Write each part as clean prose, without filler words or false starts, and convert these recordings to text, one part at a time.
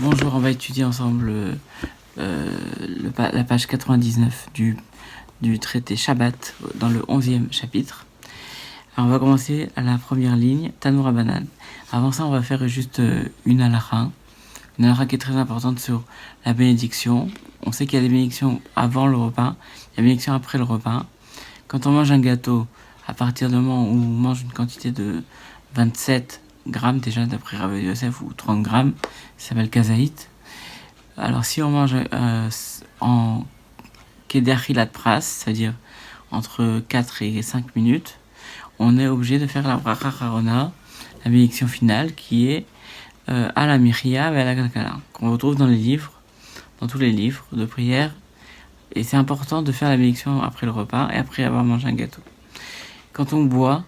Bonjour, on va étudier ensemble la page 99 du traité Shabbat dans le 11e chapitre. Alors on va commencer à la première ligne, Tanoura Banan. Avant ça, on va faire juste une halakha qui est très importante sur la bénédiction. On sait qu'il y a des bénédictions avant le repas, il y a des bénédictions après le repas. Quand on mange un gâteau, à partir du moment où on mange une quantité de 27 grammes, déjà d'après Rav Yosef, ou 30 grammes, ça s'appelle kazaït. Alors si on mange en kederhilat pras, c'est-à-dire entre 4 et 5 minutes, on est obligé de faire la bracha harona, la bénédiction finale, qui est à la miria et à la kalkala, qu'on retrouve dans les livres, dans tous les livres de prière. Et c'est important de faire la bénédiction après le repas et après avoir mangé un gâteau. Quand on boit,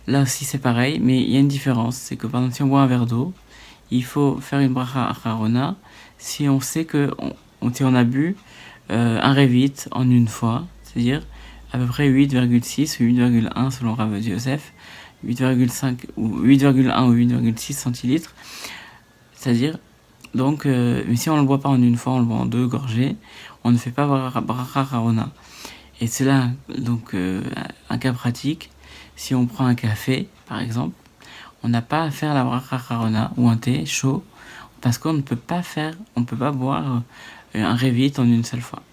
là aussi c'est pareil, mais il y a une différence. C'est que par exemple, si on boit un verre d'eau, il faut faire une bracha harona si on sait que on a bu un revit en une fois, c'est-à-dire à peu près 8,6 ou 8,1 selon Rav Yosef, 8,5 ou 8,1 ou 8,6 centilitres, c'est-à-dire donc, mais si on ne le boit pas en une fois, on le boit en 2 gorgées, on ne fait pas bracha harona. Et c'est là donc un cas pratique. Si on prend un café, par exemple, on n'a pas à faire la bracha harona ou un thé chaud parce qu'on ne peut pas boire un revit en une seule fois.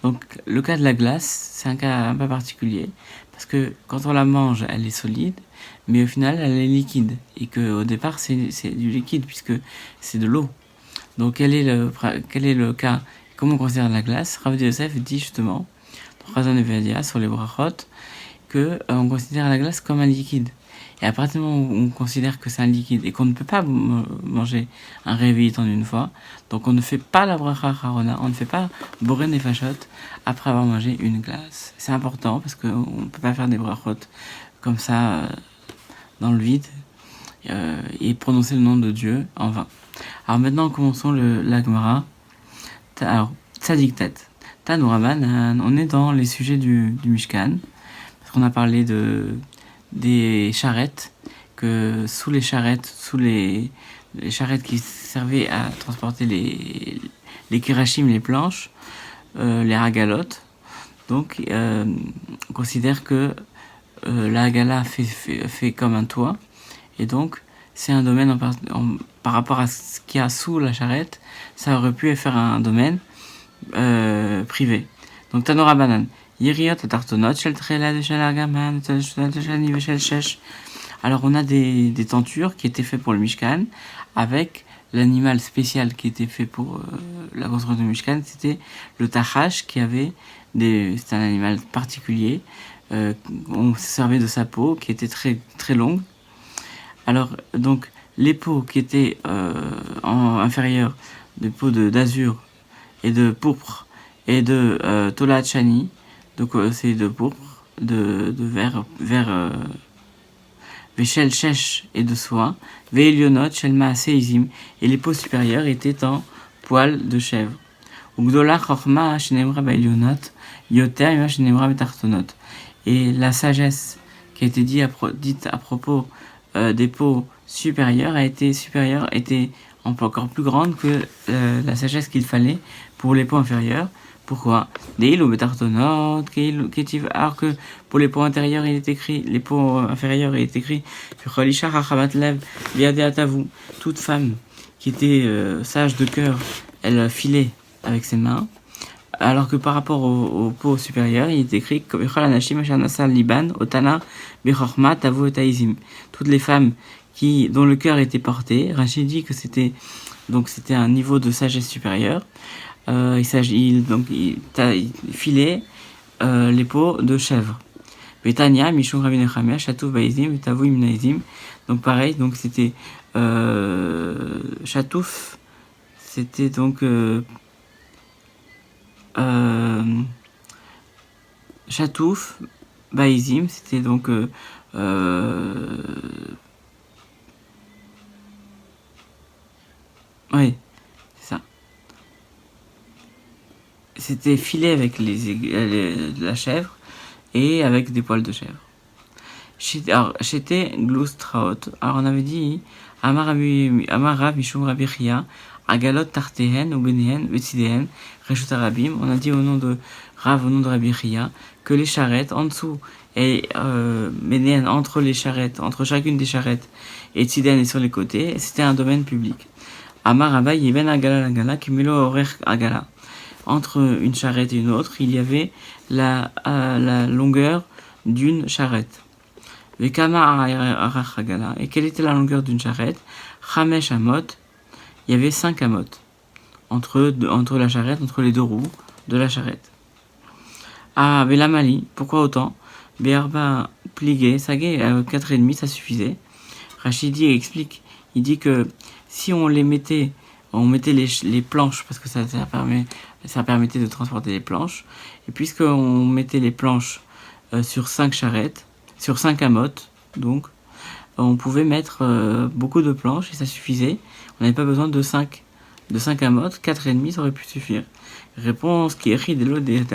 Donc le cas de la glace, c'est un cas un peu particulier parce que quand on la mange, elle est solide, mais au final, elle est liquide et que au départ, c'est du liquide puisque c'est de l'eau. Donc quel est le cas? Comment on considère la glace? Rav Yosef dit justement dans Chazon Nevedia sur les brachot que on considère la glace comme un liquide. Et à partir du moment où on considère que c'est un liquide et qu'on ne peut pas manger un revit en une fois, donc on ne fait pas la bracha harona, on ne fait pas boré nefashot après avoir mangé une glace. C'est important parce qu'on ne peut pas faire des brachot comme ça dans le vide et prononcer le nom de Dieu en vain. Alors maintenant, commençons la Gemara. Alors, Tzadik Tet. Tanoura Banan, on est dans les sujets du Mishkan, parce qu'on a parlé des charrettes, que sous les charrettes qui servaient à transporter les kirachim, les planches, les hagalotes. Donc, on considère que la hagala fait comme un toit, et donc c'est un domaine par rapport à ce qu'il y a sous la charrette, ça aurait pu faire un domaine privé. Donc Tanora Banan. Yiriot tartonot shel trela de shel argaman de shel nive shel shesh. Alors on a des tentures qui étaient faites pour le Mishkan avec l'animal spécial qui était fait pour la construction du Mishkan, c'était le tachash c'était un animal particulier. On se servait de sa peau qui était très très longue. Alors donc les peaux qui étaient inférieures, des peaux d'azur et de pourpre et de tolat chani, donc c'est de pourpre, de vert Véchel Shesh et de soie, Veilionot, Shelma Seizim, et les peaux supérieures étaient en poils de chèvre. Ugdola Chorma Shenemra Veilionot, Yoter Yma Shenemra Betartonot. Et la sagesse qui a été dite à propos des peaux supérieures était encore plus grande que la sagesse qu'il fallait pour les peaux inférieures. Pourquoi? Alors que pour les peaux intérieures, les peaux inférieures, il est écrit toute femme qui était sage de cœur, elle filait avec ses mains. Alors que par rapport aux peaux supérieures, il est écrit toutes les femmes dont le cœur était porté. Rachid dit que c'était un niveau de sagesse supérieure. Il filait les peaux de chèvre. Betania, Mishum Rabbi Nechamia, Chatouf Baizim, Tavu Imnaizim. Donc pareil, donc c'était Chatouf, c'était donc Chatouf Baizim, c'était donc oui, c'est ça. C'était filé avec la chèvre et avec des poils de chèvre. Alors, j'étais Gloustraot. Alors, on avait dit Amar Rav Mishum Rabbi Chia, Agalot Tartehen, Ubenihen, Vetsidehen, Reshut Arabim. On a dit au nom de Rav, au nom de Rabbi Chia, que les charrettes en dessous et Benihen entre les charrettes, entre chacune des charrettes, et Tziden et sur les côtés, c'était un domaine public. Amar Rabba Yeben Agala Lagala, Kimilo Orer Agala. Entre une charrette et une autre, il y avait la longueur d'une charrette. Et quelle était la longueur d'une charrette? Chamesh amot, il y avait 5 amot entre la charrette, entre les deux roues de la charrette. Ah, Belamali, pourquoi autant? Be'arba pligé, sagé, 4,5, ça suffisait. Rachidi explique, il dit que si on mettait les planches, parce que ça permettait de transporter les planches, et puisqu'on mettait les planches sur 5 charrettes, sur 5 amotes, donc on pouvait mettre beaucoup de planches et ça suffisait. On n'avait pas besoin de 5 amotes, 4,5 ça aurait pu suffire. Réponse qui est de l'eau des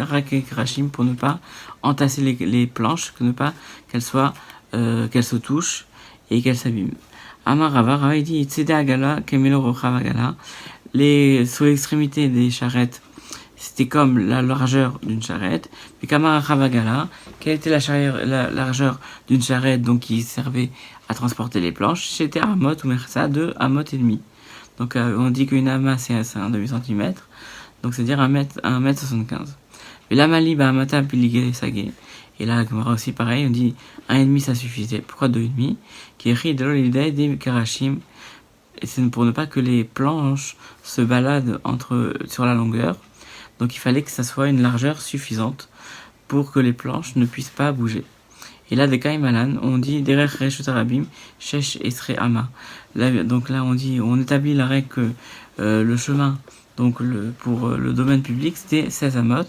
Rachim pour ne pas entasser les planches, que ne pas qu'elles se touchent et qu'elles s'abîment. Amarava, il dit Tzeda Agala, Kemelo Rochav Agala. Sur l'extrémité des charrettes, c'était comme la largeur d'une charrette. Mais Kamara Chavagala, quelle était la largeur d'une charrette donc qui servait à transporter les planches? C'était Amot ou Mersa de Amot et demi. Donc on dit qu'une ama c'est un demi-centimètre, donc c'est-à-dire 1m75. Et la Mali, Amata Piligé Sagé. Et là, Kamara aussi pareil, on dit 1,5 ça suffisait. Pourquoi 2,5? Qui est ri de l'olidée des Karachim. Et c'est pour ne pas que les planches se baladent sur la longueur. Donc il fallait que ça soit une largeur suffisante pour que les planches ne puissent pas bouger. Et là, des Kaimalan, on dit Derech Reshut Arabim, Shesh Esre Ama. Donc là, on établit la règle que le chemin, donc pour le domaine public, c'était 16 amot.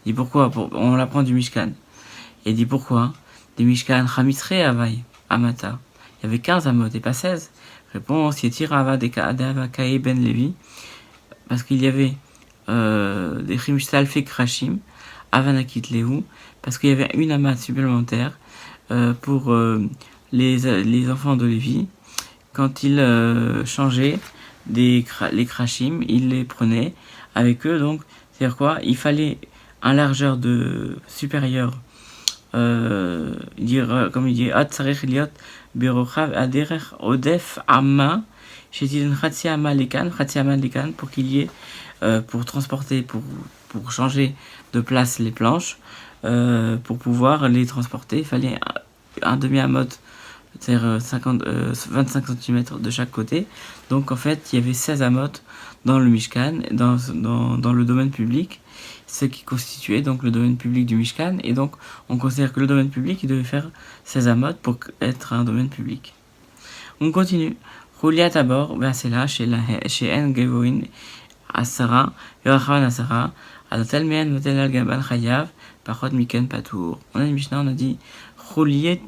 Il dit pourquoi? On l'apprend du Mishkan. Et il dit pourquoi? Des Mishkan Chamisre Avai, Amata. Il y avait 15 amot et pas 16. Réponse Yetir Ava de Kae Ben Levi. Parce qu'il y avait des Chimshtal Fek Rachim, Avanakit Lehu, parce qu'il y avait une amat supplémentaire pour les enfants de Lévi. Quand ils changeaient les Krachim, ils les prenaient avec eux. Donc, c'est-à-dire quoi? Il fallait un largeur supérieur. Comme il dit, At Sarech Liot Berochav Aderech Odef Amma, Shetin Khatsi Amma Lekan, pour qu'il y ait pour transporter, pour changer de place les planches, pour pouvoir les transporter, il fallait un demi-amot, c'est-à-dire 25 cm de chaque côté. Donc en fait, il y avait 16 amotes dans le Mishkan, dans le domaine public, ce qui constituait donc le domaine public du Mishkan. Et donc on considère que le domaine public, il devait faire 16 amotes pour être un domaine public. On continue. Rouliat à bord, c'est là, chez En Gevoin, Asara, Yorachavan Asara, Adotel Meen, Motel Al-Gaban Chayav, Pachot Miken Patour. On a une Mishnah, on a dit Roulit,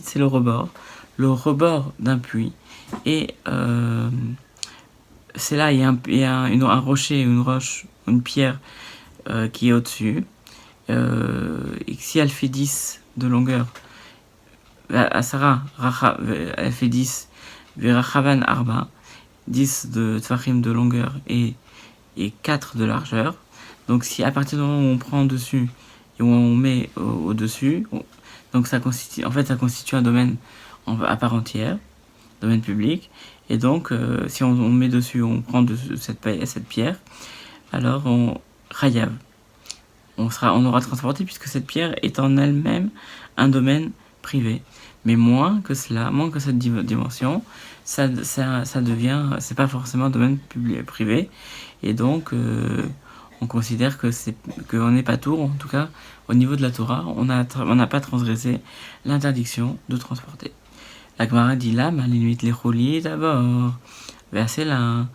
c'est le rebord d'un puits. Et c'est là, il y a un rocher, une roche, une pierre qui est au-dessus. Et si elle fait 10 de longueur, Asara, elle fait 10, Verachavan Arba, 10 de Tfachim de longueur et 4 de largeur. Donc si à partir du moment où on prend dessus et où on met au-dessus, donc ça constitue un domaine à part entière, domaine public. Et donc si on met dessus, on prend cette pierre, alors on aura transporté, puisque cette pierre est en elle-même un domaine privé. Mais moins que cette dimension, ça devient, c'est pas forcément un domaine privé. Et donc, on considère qu'on n'est pas tour, en tout cas, au niveau de la Torah, on n'a pas transgressé l'interdiction de transporter. La Gemara dit là, les nuits les rouliers d'abord, verset là,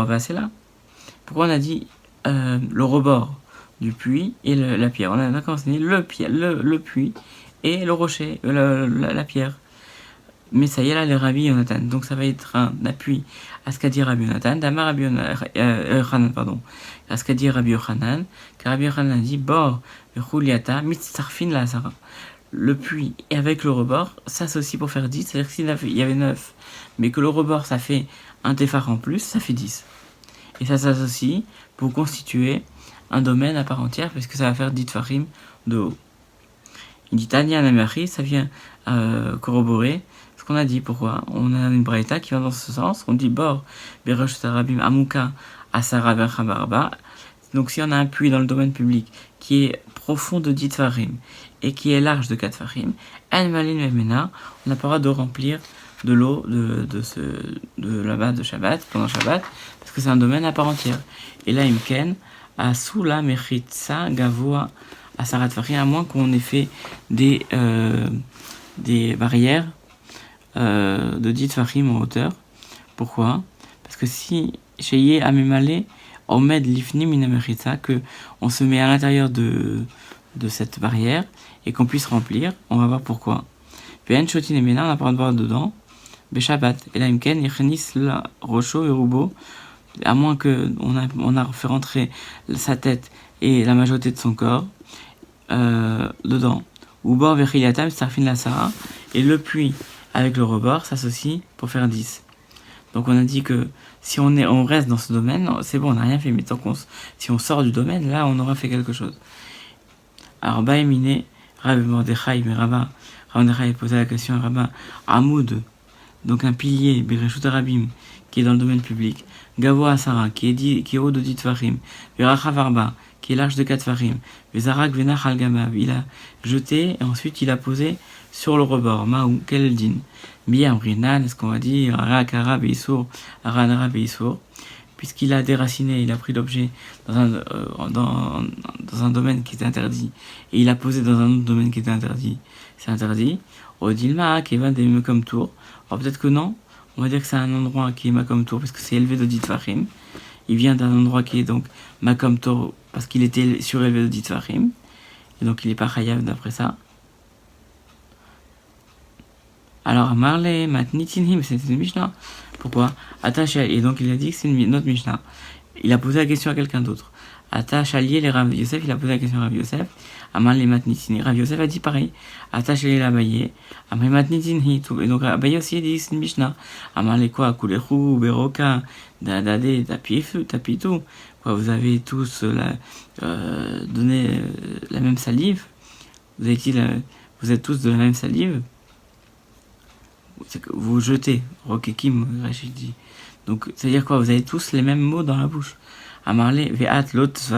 verset là. Pourquoi on a dit le rebord du puits et la pierre? On a commencé le puits et le rocher, la pierre. Mais ça y est là, les Rabbi Yonatan. Donc ça va être un appui à ce qu'a dit Rabbi Yonatan, d'Amar Rabbi Yochanan, à ce qu'a dit Rabbi Yochanan, car Rabbi Yochanan a dit Bor, Chuliata, Mitzarfin la Asara. le puits et avec le rebord s'associe pour faire 10, c'est-à-dire que s'il y avait 9, mais que le rebord ça fait un téphar en plus, ça fait 10. Et ça s'associe pour constituer un domaine à part entière, parce que ça va faire 10 tfarim de haut. Il dit Tanya Namachi, ça vient corroborer ce qu'on a dit. Pourquoi? On a une braïta qui va dans ce sens. On dit Bor, Berosh Sarabim, Amuka, Asara Verchabarba. Donc si on a un puits dans le domaine public qui est profond de 10 tfarim et qui est large de 4 tfarim, En Malin Memena, on n'a pas le droit de remplir de l'eau de là-bas de Shabbat, pendant Shabbat, parce que c'est un domaine à part entière. Et là, Imken, Asula Mechitsa Gavoa Asara Tfarim, à moins qu'on ait fait des barrières de 10 tfarim en hauteur. Pourquoi? Parce que si Sheye Amemale Omed Lifni Minamechitsa, que on se met à l'intérieur de cette barrière et qu'on puisse remplir, on va voir pourquoi. Ven Shotin Emena, on n'a pas le droit de voir dedans. Beshabbat, et là Imken, Yechnis la Rocho et Rubo, à moins qu'on a fait rentrer sa tête et la majorité de son corps dedans. Ou bord Vechiliatam, Sarfin la Sara, et le puits avec le rebord s'associe pour faire 10. Donc on a dit que si on reste dans ce domaine, c'est bon, on n'a rien fait, mais si on sort du domaine, là on aura fait quelque chose. Alors Baïmine, Rabbi Mordechai, mais Rabbi Mordechai posait la question à Rabbi Amoud, donc un pilier, Bereshut Arabim, qui est dans le domaine public, Gavo Asara, qui est haut de 10 tfarim, Verachav Arba, qui est large de 4 tfarim, Vezarak Venach Al Gamav, il a jeté et ensuite il a posé sur le rebord. Maou, quel est le din? Biam Rinan, est-ce qu'on va dire Arakara Beisour, Aranara Beisour, puisqu'il a déraciné, il a pris l'objet dans un domaine qui était interdit, et il a posé dans un autre domaine qui était interdit, c'est interdit. Odilma, qui va des Makom Tour. Alors peut-être que non, on va dire que c'est un endroit qui est Makom Tour, parce que c'est élevé de 10 tfarim. Il vient d'un endroit qui est donc Makom Tour, parce qu'il était surélevé de 10 tfarim, et donc il n'est pas chayav d'après ça. Alors, Marley, Matnitinhim, c'est une Mishnah. Pourquoi? Attaché, et donc il a dit que c'est une autre Mishnah. Il a posé la question à quelqu'un d'autre. Attache allié les Rav Yosef, il a posé la question à Rav Yosef. Amarle Matnitinhi, Rav Yosef a dit pareil. Attache allié l'Abaye. Amarle Matnitinhi, et donc Abaye aussi a dit c'est une Mishnah. Amarle quoi? Kulechu, Beroka, Dadade, Tapitu. Quoi, vous avez tous donné la même salive? Vous êtes tous de la même salive? C'est que vous jetez, Rokekim, Rachid dit. Donc, c'est-à-dire quoi? Vous avez tous les mêmes mots dans la bouche. Amarle, Ve'at, Lot,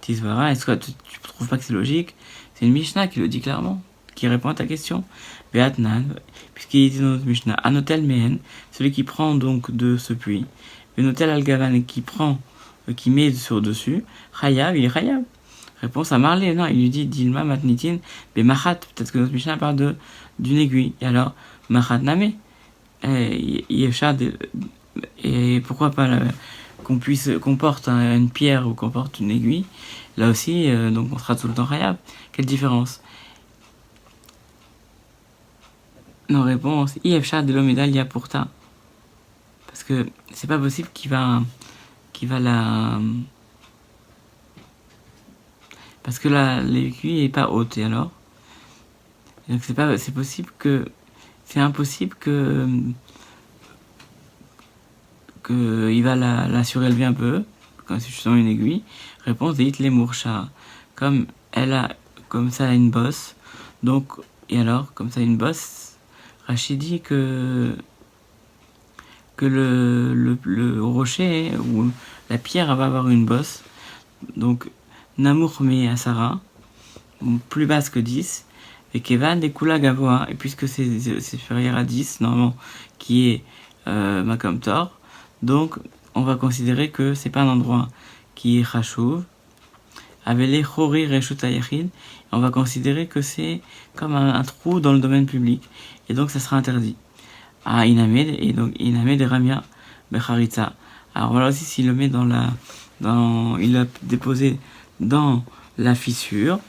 Tisvara. Est-ce que tu trouves pas que c'est logique? C'est une Mishnah qui le dit clairement, qui répond à ta question. Ve'at Nan, puisqu'il dit dans notre Mishnah, Anotel Mehen, celui qui prend donc de ce puits. Venotel Al-Gavan, qui met sur dessus. Chayav, il est Chayav. Réponse à Marley, non, il lui dit Dilma Matnitin, Bemachat. Peut-être que notre Mishnah parle d'une aiguille. Et alors, Machat Name, et pourquoi pas qu'on porte une pierre ou qu'on porte une aiguille, là aussi, donc on sera tout le temps Khayab. Quelle différence? Non, réponse, Yefcha de l'Omedalia pour ta. Parce que c'est pas possible qu'il va la. Parce que l'aiguille est pas haute, et alors? Donc c'est possible que. C'est impossible que il va la surélever un peu, comme si je sens une aiguille. Réponse de Hitler Mourcha. Comme ça a une bosse, donc, et alors, comme ça a une bosse, Rachid dit que le rocher ou la pierre va avoir une bosse, donc Namour me Asara, plus basse que 10, et Kevan des Kula Gavoa, et puisque c'est supérieur à 10, normalement, qui est Makom Tor, donc on va considérer que c'est pas un endroit qui est Chachouv, Avele Chori Reshut Ayachid, on va considérer que c'est comme un trou dans le domaine public, et donc ça sera interdit. À Inamed, et donc Inamed et Ramia Becharitza. Alors voilà aussi s'il le met il l'a déposé dans la fissure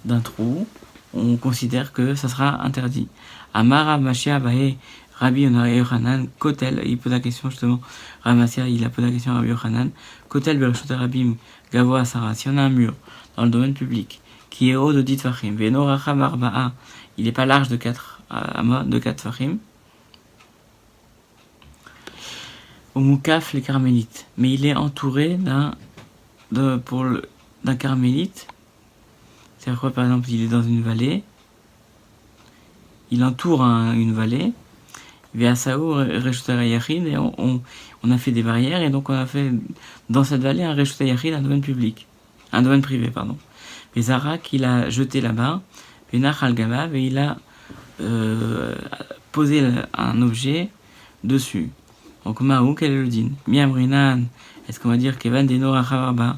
d'un trou, on considère que ça sera interdit. Amara Mashia Bahe Rabbi Yochanan Kotel, il pose la question justement, Ramasia, il a posé la question à Rabbi Yochanan, Kotel Bereshut Rabim Gavo Asara, si on a un mur dans le domaine public qui est haut de 10 tfachim. Ve'eno rachav arba'a, il n'est pas large de 4 amot, de 4 tfachim. Au Moukaf, les carmélites. Mais il est entouré d'un carmélite. C'est-à-dire quoi, par exemple, il est dans une vallée. Il entoure une vallée. Ve'asao reshutei yachid, et on a fait des barrières, et donc on a fait dans cette vallée un reshutei yachid, un domaine public. Un domaine privé, pardon. Zarak, il a jeté là-bas. Ve'nach al gamav, et il a posé un objet dessus. Donc, Maou, quel est le din? Miamrinan, est-ce qu'on va dire Kevan Deno Rachavarba,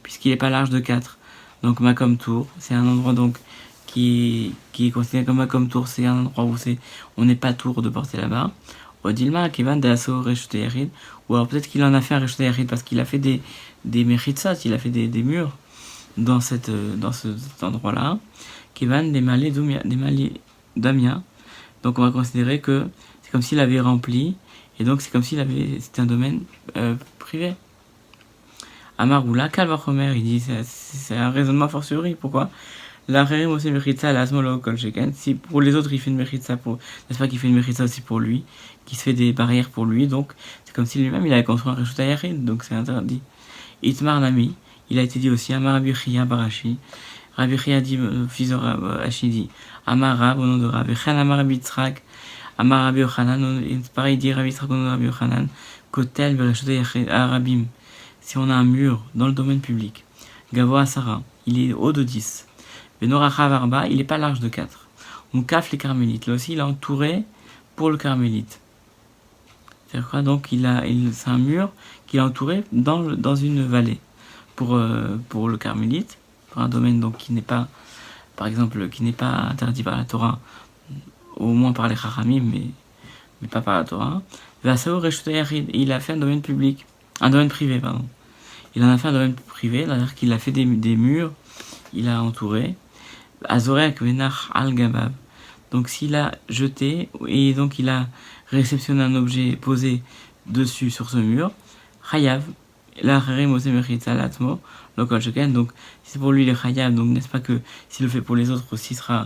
puisqu'il n'est pas large de 4. Donc, Makom Tour, c'est un endroit donc qui est considéré comme Makom Tour, c'est un endroit où on n'est pas tour de porter là-bas. Odilma, Kevan Daso Reshute Yarid, ou alors peut-être qu'il en a fait un Reshute Yarid parce qu'il a fait des mechitsot, il a fait des murs dans cet endroit-là. Kevan des malais Damia. Donc, on va considérer que c'est comme s'il avait rempli. Et donc, c'est comme c'était un domaine privé. Amaroula, Kalvachomer, il dit, c'est un raisonnement fortiori. Pourquoi? La Kherim aussi mechitza, la Asmolo Kol Sheken. Si pour les autres, il fait une mechitza, n'est-ce pas qu'il fait une mechitza aussi pour lui, qui se fait des barrières pour lui, donc c'est comme si lui-même, il avait construit un Reshut Yachid, donc c'est interdit. Itmar Nami, il a été dit aussi, Amar Rabbi Chia Barashi. Rabbi Chia dit, fils de Rashi dit, Amar Rab, au nom de Rab, Echan Amar Rabbi Tzrak, Amar Rabbi Yochanan, pareil dit Rabbi Tzrak, au nom de Rabbi Yochanan, Kotel Bereshutei Arabim, si on a un mur dans le domaine public, Gavo Asara, il est haut de 10. Venoracha Varba, il n'est pas large de 4. Moukaf les carmélites, là aussi il est entouré pour le carmélite. C'est-à-dire quoi? Donc c'est un mur qu'il a entouré dans une vallée. Pour le carmélite, pour un domaine donc qui n'est pas, par exemple, qui n'est pas interdit par la Torah, au moins par les Chachamim, mais pas par la Torah. Vasao Reshutei Yachid, il a fait un domaine public, un domaine privé, pardon. Il en a fait un domaine privé, c'est-à-dire qu'il a fait des murs, il a entouré. Azorek Venach al Gabav. Donc s'il a jeté, et donc il a réceptionné un objet posé dessus sur ce mur, Chayav, la Kherim Ose Mechitza Latmo, Lokol Sheken, donc c'est pour lui le Chayav, donc n'est-ce pas que s'il le fait pour les autres aussi, sera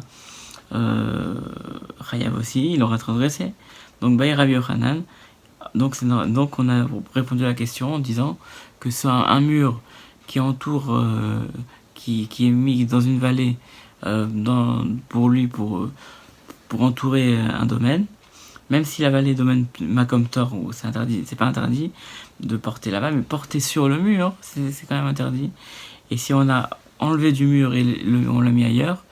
Chayav aussi, il aura transgressé. Donc Baï Rabbi Yochanan, donc on a répondu à la question en disant que c'est un mur qui entoure, qui est mis dans une vallée pour lui, pour entourer un domaine, même si la vallée domaine Makom Tor, où c'est interdit, c'est pas interdit de porter là-bas, mais porter sur le mur, c'est quand même interdit. Et si on a enlevé du mur et on l'a mis ailleurs,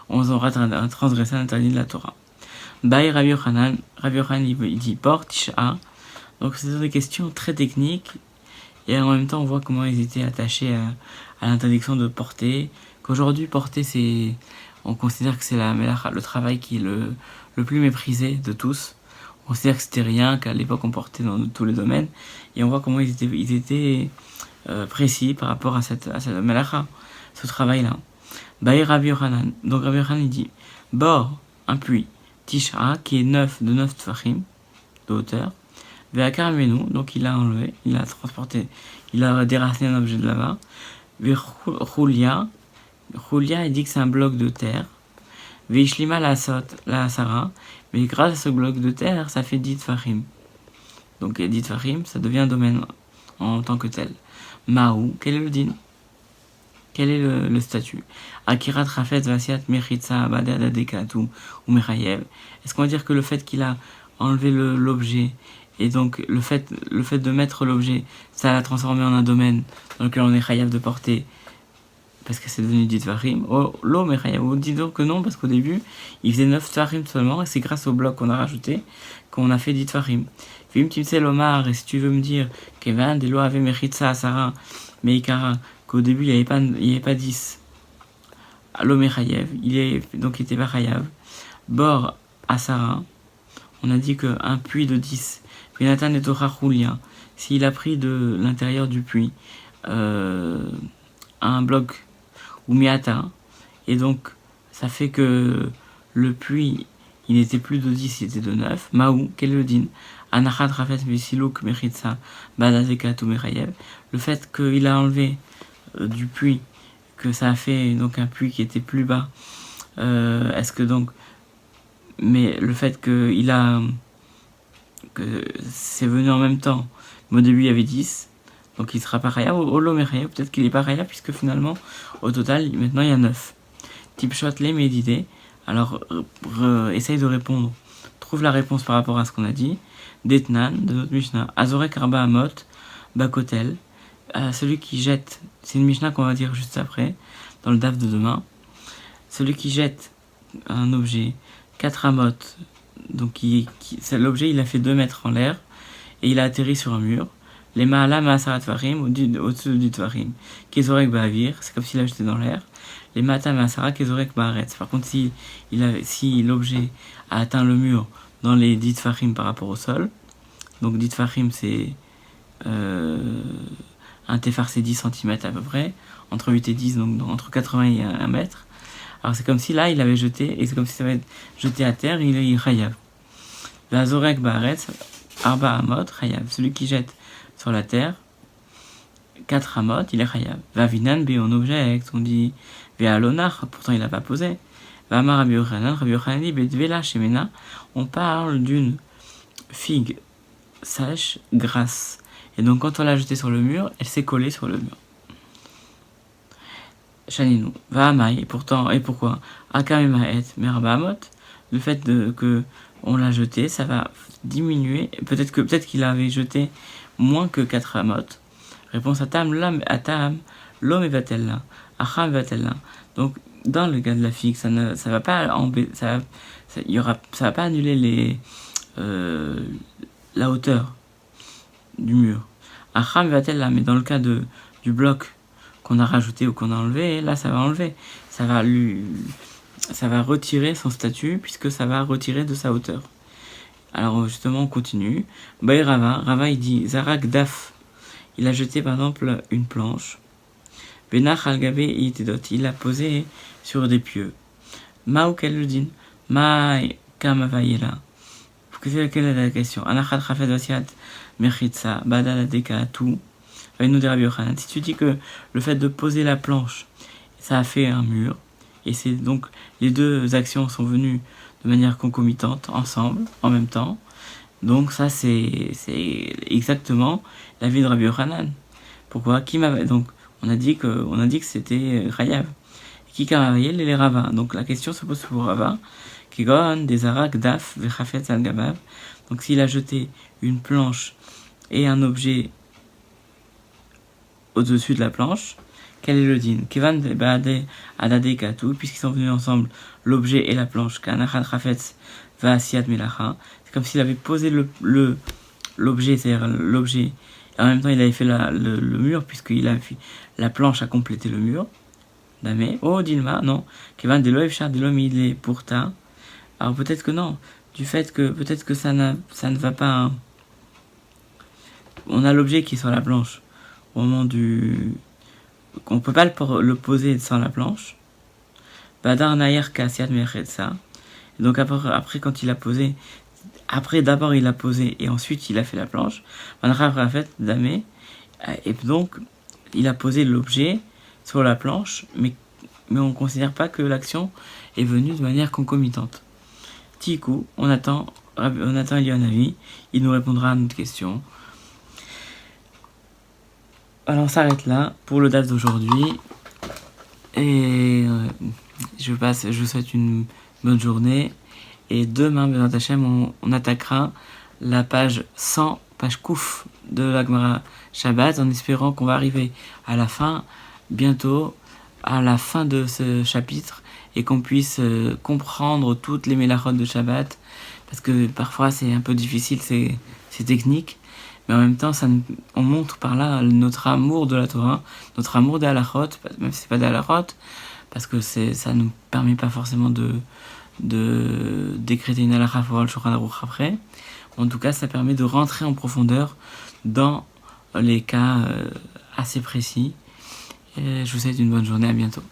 on aura transgressé l'interdit de la Torah. Baï Rabbi Yochanan, il dit porte Tisha. Donc ce sont des questions très techniques, et en même temps on voit comment ils étaient attachés à l'interdiction de porter. Qu'aujourd'hui porter, on considère que c'est le travail qui est le plus méprisé de tous. On considère que c'était rien, qu'à l'époque on portait dans tous les domaines, et on voit comment ils étaient précis par rapport à cette melacha, ce travail-là. Baï Rabbi Yochanan, donc Rabbi Yochanan il dit bord, un puits, Tisha, qui est de 9 tfachim de hauteur, Ve'akar Amenu, donc il a enlevé, il a transporté, il a déraciné un objet de là-bas, Ve'chulia, il dit que c'est un bloc de terre, Ve'ishlima la Asara, mais grâce à ce bloc de terre, ça fait 10 tfachim. Donc 10 tfachim, ça devient un domaine en tant que tel. Maou, quel est le din? Quel est le statut? Akirat Rafet Vasiat Mechitza Badada Dekatu ou Mechayev. Est-ce qu'on va dire que le fait qu'il a enlevé l'objet, et donc le fait de mettre l'objet, ça l'a transformé en un domaine dans lequel on est chayav de porter, parce que c'est devenu 10 tfachim? Oh, l'eau Mechayev. Ou dit donc que non, parce qu'au début, il faisait 9 tfachim seulement, et c'est grâce au bloc qu'on a rajouté qu'on a fait 10 tfachim. Vim Timse Lomar, et si tu veux me dire, Kevan, Delo avait Mechitza Asara, Meikara, qu'au début il n'y avait pas 10. L'homme Chayev, il était pas Chayav. Bor Asara, on a dit qu'un puits de 10, puis Nathan et Torah Choulia, s'il a pris de l'intérieur du puits un bloc ou Miata, et donc ça fait que le puits il n'était plus de 10, il était de 9. Maou, quel est le din? Anachat Rafet Visiluk Mechitza Badazekat ou Mechayev. Le fait qu'il a enlevé du puits, que ça a fait donc un puits qui était plus bas, est-ce que donc, mais le fait que c'est venu en même temps, mais au début il y avait 10, donc il sera pas Chayav, ou Olo Chayav, peut-être qu'il est pas Chayav, puisque finalement, au total, maintenant il y a 9. Type shot, les méditer, alors essaye de répondre, trouve la réponse par rapport à ce qu'on a dit. Detnan, de notre Mishnah, Azorek Arba Amot, Bakotel, celui qui jette, c'est une Mishnah qu'on va dire juste après, dans le DAF de demain, celui qui jette un objet 4 amot, donc l'objet il a fait 2 mètres en l'air, et il a atterri sur un mur, les Ma'ala Ma'asarat Tvarim, au-dessus du Tvarim, Kezorek Ba'avir, c'est comme s'il a jeté dans l'air, les Ma'ata Ma'asara Kezorek Ba'aretz. Par contre, si l'objet a atteint le mur dans les 10 Tvarim par rapport au sol, donc 10 Tvarim c'est un Tefar c'est 10 cm à peu près, entre 8 et 10, donc entre 80 et 1 mètre. Alors c'est comme si là il avait jeté, et c'est comme si ça avait été jeté à terre, il est Chayav. La Zorek Ba'aretz, Arba Amot, Chayav. Celui qui jette sur la terre, 4 amot, il est Chayav. Vavinan be on objecte, on dit Ve'alonach, pourtant il n'a pas posé. Va'amar Rabbi Yochanan dit Bedvela Shemena, on parle d'une figue sèche, grasse. Et donc quand on l'a jetée sur le mur, elle s'est collée sur le mur. Shaninou, Va'amai, et pourquoi Akamemaet, Merba Amot, le fait que on l'a jeté, ça va diminuer, peut-être qu'il avait jeté moins que 4 amot. Réponse à Tam, l'homme va-t-elle Acham va-t-elle. Donc, dans le cas de la figue, ça va pas annuler la hauteur du mur. Acham va-t-elle, mais dans le cas du bloc qu'on a rajouté ou qu'on a enlevé, là ça va enlever. Ça va retirer son statut, puisque ça va retirer de sa hauteur. Alors justement on continue. Rava il dit Zarak Daf, il a jeté par exemple une planche. Benach al-Gabe itedot, il l'a posé sur des pieux. Ma'u keludin, Ma'ai kamavayela. Quelle est la question? Anachat rafet vasiat mechitsa, badala deka tout. Si tu dis que le fait de poser la planche, ça a fait un mur, et c'est donc les deux actions sont venues de manière concomitante, ensemble, en même temps, donc ça c'est exactement la vie de Rabbi Yochanan. Pourquoi? Donc on a dit que c'était Chayav. Qui kamavayel les Rava. Donc la question se pose pour Rava. Kigon des arak daf vechafet al gabav. Donc s'il a jeté une planche et un objet au-dessus de la planche, quel est le din? Kevan be'ade adade katu, puisqu'ils sont venus ensemble, l'objet et la planche. Kanachat rafetz va asiat melacha. C'est comme s'il avait posé l'objet, c'est-à-dire l'objet, et en même temps il avait fait le mur, puisqu'il a fait la planche à compléter le mur. Damé. Oh Dilma, non. Kevan de loev char de l'homme il est pourta. Alors peut-être que non, du fait que peut-être que ça ne va pas. On a l'objet qui est sur la planche au moment on peut pas le poser sans la planche. Badar nayer kasiat mechetsa. Donc après quand il a posé, d'abord il a posé et ensuite il a fait la planche. Damé. Et donc il a posé l'objet sur la planche, mais on ne considère pas que l'action est venue de manière concomitante. Tiku, on attend Elianavi, il nous répondra à notre question. Alors on s'arrête là pour le DAF d'aujourd'hui, et je vous souhaite une bonne journée, et demain, Bezrat Hashem, on attaquera la page 100, page Kouf de la Gemara Shabbat, en espérant qu'on va arriver à la fin, bientôt, à la fin de ce chapitre, et qu'on puisse comprendre toutes les mélachot de Shabbat, parce que parfois c'est un peu difficile, c'est technique, mais en même temps on montre par là notre amour de la Torah, notre amour des halachot, même si c'est pas des halachot, parce que ça nous permet pas forcément de décréter une halacha pour le Shulchan Aruch après. En tout cas, ça permet de rentrer en profondeur dans les cas assez précis. Et je vous souhaite une bonne journée, à bientôt.